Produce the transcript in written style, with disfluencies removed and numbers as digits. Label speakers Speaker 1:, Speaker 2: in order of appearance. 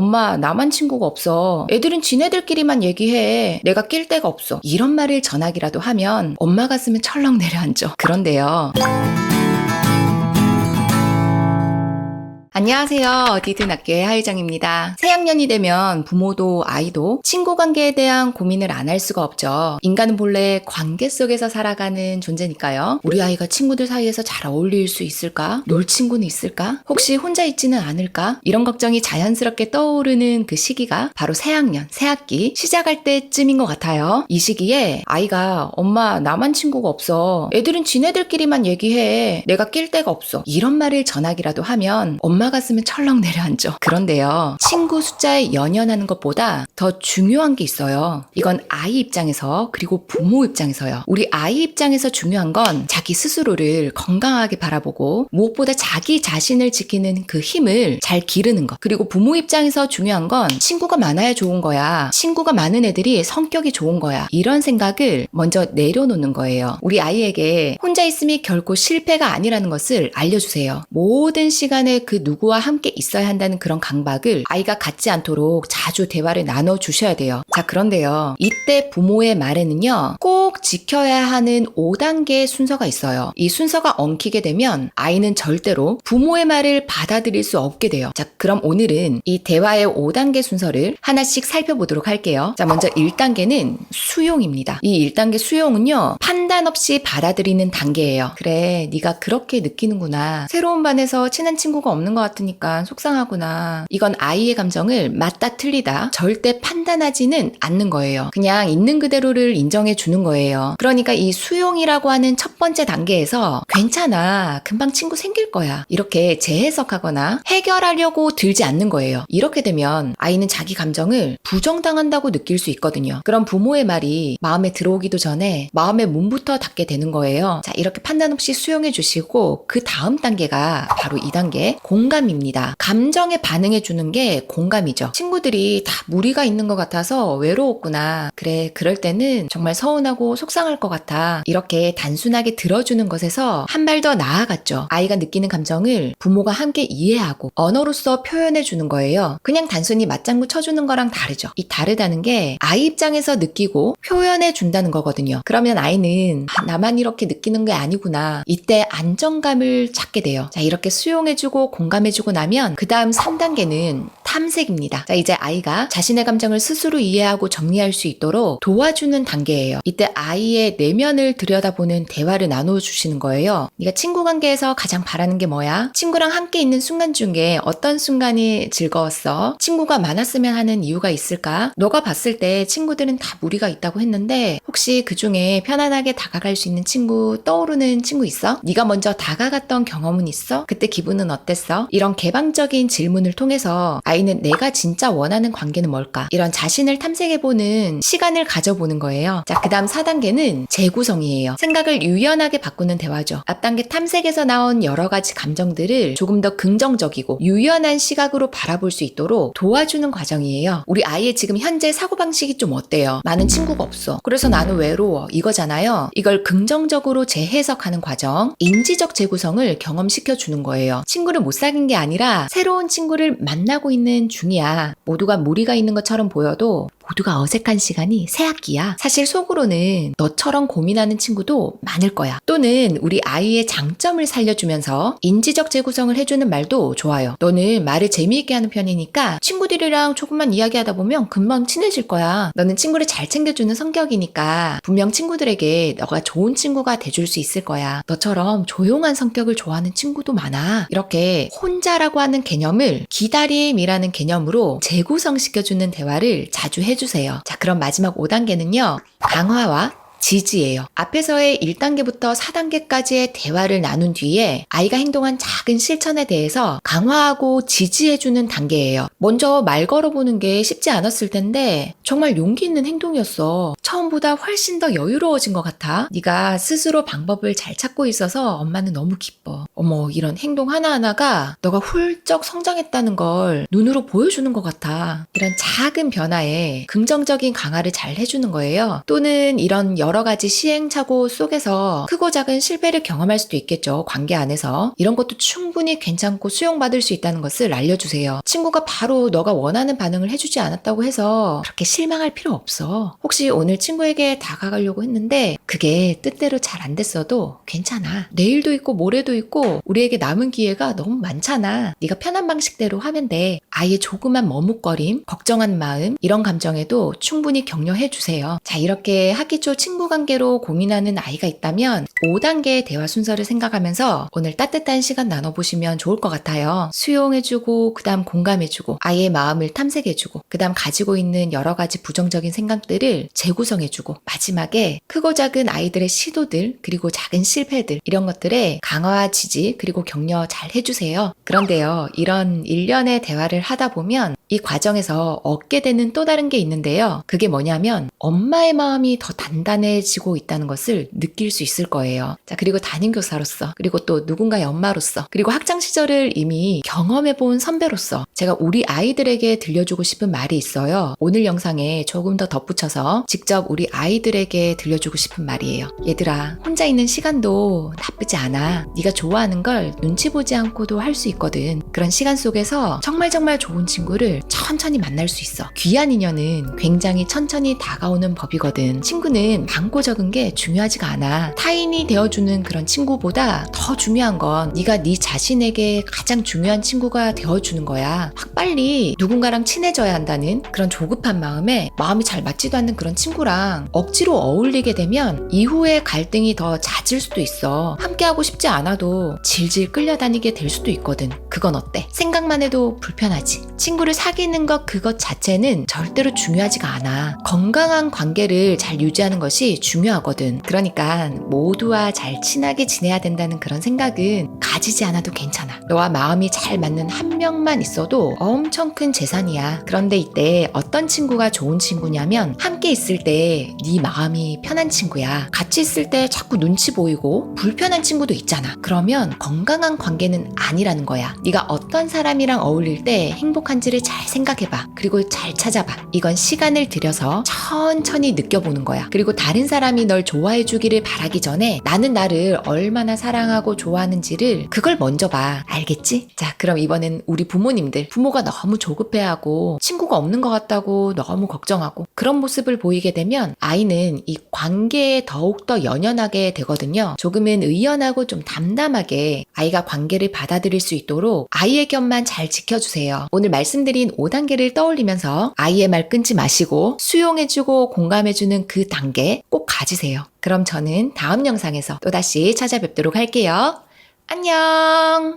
Speaker 1: 엄마 나만 친구가 없어. 애들은 지네들끼리만 얘기해. 내가 낄 데가 없어. 이런 말을 전하기라도 하면 엄마 가슴은 철렁 내려앉죠. 그런데요. 안녕하세요. 어디든 학교의 하유정입니다. 새학년이 되면 부모도 아이도 친구 관계에 대한 고민을 안 할 수가 없죠. 인간은 본래 관계 속에서 살아가는 존재니까요. 우리 아이가 친구들 사이에서 잘 어울릴 수 있을까? 놀 친구는 있을까? 혹시 혼자 있지는 않을까? 이런 걱정이 자연스럽게 떠오르는 그 시기가 바로 새학년, 새학기 시작할 때쯤인 것 같아요. 이 시기에 아이가 엄마 나만 친구가 없어. 애들은 지네들끼리만 얘기해. 내가 낄 데가 없어. 이런 말을 전하기라도 하면 엄마 가슴은 철렁 내려앉죠. 그런데요. 친구 숫자에 연연하는 것보다 더 중요한 게 있어요. 이건 아이 입장에서 그리고 부모 입장에서요. 우리 아이 입장에서 중요한 건 자기 스스로를 건강하게 바라보고 무엇보다 자기 자신을 지키는 그 힘을 잘 기르는 것. 그리고 부모 입장에서 중요한 건 친구가 많아야 좋은 거야. 친구가 많은 애들이 성격이 좋은 거야. 이런 생각을 먼저 내려놓는 거예요. 우리 아이에게 혼자 있음이 결코 실패가 아니라는 것을 알려주세요. 모든 시간에 그 누구와 함께 있어야 한다는 그런 강박을 아이가 갖지 않도록 자주 대화를 나눠주셔야 돼요. 자, 그런데요. 이때 부모의 말에는요. 꼭 지켜야 하는 5단계의 순서가 있어요. 이 순서가 엉키게 되면 아이는 절대로 부모의 말을 받아들일 수 없게 돼요. 자, 그럼 오늘은 이 대화의 5단계 순서를 하나씩 살펴보도록 할게요. 자, 먼저 1단계는 수용입니다. 이 1단계 수용은요. 판단 없이 받아들이는 단계예요. 그래, 네가 그렇게 느끼는구나. 새로운 반에서 친한 친구가 없는 것 같으니까 속상하구나. 이건 아이의 감정을 맞다 틀리다 절대 판단하지는 않는 거예요. 그냥 있는 그대로를 인정해 주는 거예요. 그러니까 이 수용이라고 하는 첫 번째 단계에서 괜찮아, 금방 친구 생길 거야, 이렇게 재해석하거나 해결하려고 들지 않는 거예요. 이렇게 되면 아이는 자기 감정을 부정당한다고 느낄 수 있거든요. 그럼 부모의 말이 마음에 들어오기도 전에 마음의 문부터 닫게 되는 거예요. 자, 이렇게 판단 없이 수용해 주시고 그 다음 단계가 바로 2단계 공감입니다. 감정에 반응해 주는 게 공감이죠. 친구들이 다 무리가 있는 것 같아서 외로웠구나. 그래, 그럴 때는 정말 서운하고 속상할 것 같아. 이렇게 단순하게 들어주는 것에서 한 발 더 나아갔죠. 아이가 느끼는 감정을 부모가 함께 이해하고 언어로서 표현해 주는 거예요. 그냥 단순히 맞장구 쳐주는 거랑 다르죠. 이 다르다는 게 아이 입장에서 느끼고 표현해 준다는 거거든요. 그러면 아이는 나만 이렇게 느끼는 게 아니구나. 이때 안정감을 찾게 돼요. 자, 이렇게 수용해주고 공감해주고 나면 그 다음 3단계는 탐색입니다. 자, 이제 아이가 자신의 감정을 스스로 이해하고 정리할 수 있도록 도와주는 단계예요. 이때 아이의 내면을 들여다보는 대화를 나눠주시는 거예요. 네가 친구 관계에서 가장 바라는 게 뭐야? 친구랑 함께 있는 순간 중에 어떤 순간이 즐거웠어? 친구가 많았으면 하는 이유가 있을까? 너가 봤을 때 친구들은 다 무리가 있다고 했는데 혹시 그 중에 편안하게 다가갈 수 있는 친구, 떠오르는 친구 있어? 네가 먼저 다가갔던 경험은 있어? 그때 기분은 어땠어? 이런 개방적인 질문을 통해서 아이는 내가 진짜 원하는 관계는 뭘까? 이런 자신을 탐색해보는 시간을 가져보는 거예요. 자, 그 다음 4단계는 재구성이에요. 생각을 유연하게 바꾸는 대화죠. 앞단계 탐색에서 나온 여러 가지 감정들을 조금 더 긍정적이고 유연한 시각으로 바라볼 수 있도록 도와주는 과정이에요. 우리 아이의 지금 현재 사고방식이 좀 어때요? 나는 친구가 없어. 그래서 나는 외로워. 이거잖아요. 이걸 긍정적으로 재해석하는 과정, 인지적 재구성을 경험시켜주는 거예요. 친구를 못 사귄 게 아니라 새로운 친구를 만나고 있는 중이야. 모두가 무리가 있는 것처럼 보여도 모두가 어색한 시간이 새학기야. 사실 속으로는 너처럼 고민하는 친구도 많을 거야. 또는 우리 아이의 장점을 살려주면서 인지적 재구성을 해주는 말도 좋아요. 너는 말을 재미있게 하는 편이니까 친구들이랑 조금만 이야기하다 보면 금방 친해질 거야. 너는 친구를 잘 챙겨주는 성격이니까 분명 친구들에게 너가 좋은 친구가 돼줄 수 있을 거야. 너처럼 조용한 성격을 좋아하는 친구도 많아. 이렇게 혼자라고 하는 개념을 기다림이라는 개념으로 재구성시켜주는 대화를 자주 해주세요. 자, 그럼 마지막 5단계는요. 강화와 지지예요. 앞에서의 1단계부터 4단계까지의 대화를 나눈 뒤에 아이가 행동한 작은 실천에 대해서 강화하고 지지해주는 단계예요. 먼저 말 걸어보는 게 쉽지 않았을 텐데 정말 용기 있는 행동이었어. 처음보다 훨씬 더 여유로워진 것 같아. 네가 스스로 방법을 잘 찾고 있어서 엄마는 너무 기뻐. 어머, 이런 행동 하나하나가 너가 훌쩍 성장했다는 걸 눈으로 보여주는 것 같아. 이런 작은 변화에 긍정적인 강화를 잘 해주는 거예요. 또는 이런 여러 여러 가지 시행착오 속에서 크고 작은 실패를 경험할 수도 있겠죠. 관계 안에서. 이런 것도 충분히 괜찮고 수용받을 수 있다는 것을 알려주세요. 친구가 바로 너가 원하는 반응을 해주지 않았다고 해서 그렇게 실망할 필요 없어. 혹시 오늘 친구에게 다가가려고 했는데 그게 뜻대로 잘 안 됐어도 괜찮아. 내일도 있고 모레도 있고 우리에게 남은 기회가 너무 많잖아. 네가 편한 방식대로 하면 돼. 아예 조그만 머뭇거림, 걱정한 마음 이런 감정에도 충분히 격려해 주세요. 자, 이렇게 학기 초 친구 관계로 고민하는 아이가 있다면 5단계의 대화 순서를 생각하면서 오늘 따뜻한 시간 나눠보시면 좋을 것 같아요. 수용해주고 그 다음 공감해주고 아이의 마음을 탐색해주고 그 다음 가지고 있는 여러 가지 부정적인 생각들을 재구성해주고 마지막에 크고 작은 아이들의 시도들 그리고 작은 실패들 이런 것들에 강화 지지 그리고 격려 잘 해주세요. 그런데요, 이런 일련의 대화를 하다 보면 이 과정에서 얻게 되는 또 다른 게 있는데요. 그게 뭐냐면 엄마의 마음이 더 단단해지고 있다는 것을 느낄 수 있을 거예요. 자, 그리고 담임교사로서 그리고 또 누군가의 엄마로서 그리고 학창 시절을 이미 경험해본 선배로서 제가 우리 아이들에게 들려주고 싶은 말이 있어요. 오늘 영상에 조금 더 덧붙여서 직접 우리 아이들에게 들려주고 싶은 말이에요. 얘들아, 혼자 있는 시간도 나쁘지 않아. 네가 좋아하는 걸 눈치 보지 않고도 할 수 있거든. 그런 시간 속에서 정말 좋은 친구를 천천히 만날 수 있어. 귀한 인연은 굉장히 천천히 다가오는 법이거든. 친구는 많고 적은 게 중요하지가 않아. 타인이 되어주는 그런 친구보다 더 중요한 건 네가 네 자신에게 가장 중요한 친구가 되어주는 거야. 확 빨리 누군가랑 친해져야 한다는 그런 조급한 마음에 마음이 잘 맞지도 않는 그런 친구랑 억지로 어울리게 되면 이후에 갈등이 더 잦을 수도 있어. 함께하고 싶지 않아도 질질 끌려다니게 될 수도 있거든. 그건 어때? 생각만 해도 불편하지. 친구를 사귀는 것 그것 자체는 절대로 중요하지가 않아. 건강한 관계를 잘 유지하는 것이 중요하거든. 그러니까 모두와 잘 친하게 지내야 된다는 그런 생각은 가지지 않아도 괜찮아. 너와 마음이 잘 맞는 한 명만 있어도 엄청 큰 재산이야. 그런데 이때 어떤 친구가 좋은 친구냐면 함께 있을 때 네 마음이 편한 친구야. 같이 있을 때 자꾸 눈치 보이고 불편한 친구도 있잖아. 그러면 건강한 관계는 아니라는 거야. 네가 어떤 사람이랑 어울릴 때 행복한지를 잘 생각해봐. 그리고 잘 찾아봐. 이건 시간을 들여서 천천히 느껴보는 거야. 그리고 다른 사람이 널 좋아해 주기를 바라기 전에 나는 나를 얼마나 사랑하고 좋아하는지를 그걸 먼저 봐. 알겠지? 자, 그럼 이번엔 우리 부모님들. 부모가 너무 조급해하고 친구가 없는 것 같다고 너무 걱정하고 그런 모습을 보이게 되면 아이는 이 관계에 더욱더 연연하게 되거든요. 조금은 의연하고 좀 담담하게 아이가 관계를 받아들일 수 있도록 아이의 곁만 잘 지켜주세요. 오늘 말씀드린 5단계를 떠올리면서 아이의 말 끊지 마시고 수용해주고 공감해주는 그 단계 꼭 가지세요. 그럼 저는 다음 영상에서 또다시 찾아뵙도록 할게요. 안녕!